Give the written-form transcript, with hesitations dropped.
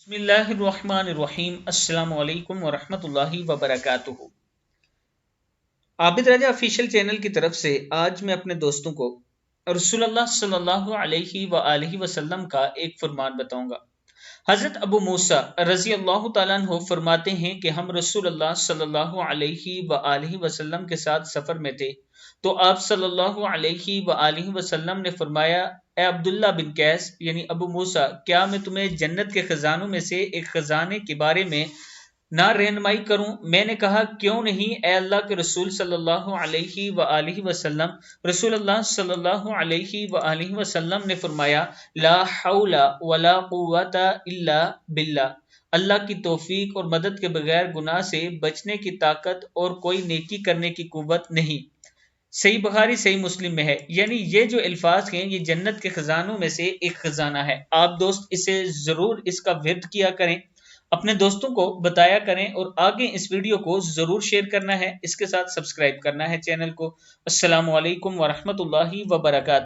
बिस्मिल्लाहिर्रहमानिर्रहीम। अस्सलाम वालेकुम वरहमतुल्लाहि वबरकातुहू। आबिद राजा ऑफिशियल चैनल की तरफ से आज मैं अपने दोस्तों को रसूलुल्लाह सल्लल्लाहु अलैहि वआलिहि वसल्लम का एक फरमान बताऊंगा। हजरत अबू मूसा रजी अल्लाह तआला अन्हु फरमाते हैं कि हम रसूलुल्लाह सल्लल्लाहु अलैहि वआलिहि वसल्लम के साथ सफर में थे, तो आप सल्लल्लाहु अलैहि वआलिहि वसल्लम ने फरमाया, ए अब्दुल्ला बिन कैस यानी अबू मूसा, क्या मैं तुम्हें जन्नत के खजानों में से एक खजाने के बारे में ना रहनुमाई करूं? मैंने कहा, क्यों नहीं ए अल्लाह के रसूल सल्लल्लाहु अलैहि वआलिहि वसल्लम। रसूलुल्लाह सल्लल्लाहु अलैहि वआलिहि वसल्लम ने फरमाया, ला हौला वला कुव्वता इल्ला बिल्लाह। अल्लाह की तौफीक और मदद के बगैर गुनाह से बचने की ताकत और कोई नेकी करने की कुव्वत नहीं। सही बुखारी सही मुस्लिम में है। यानी ये जो अल्फाज हैं ये जन्नत के खजानों में से एक खजाना है। आप दोस्त इसे जरूर इसका विर्द किया करें, अपने दोस्तों को बताया करें और आगे इस वीडियो को जरूर शेयर करना है। इसके साथ सब्सक्राइब करना है चैनल को। अस्सलामु अलैकुम वरहमतुल्लाहि वबरकातुहू।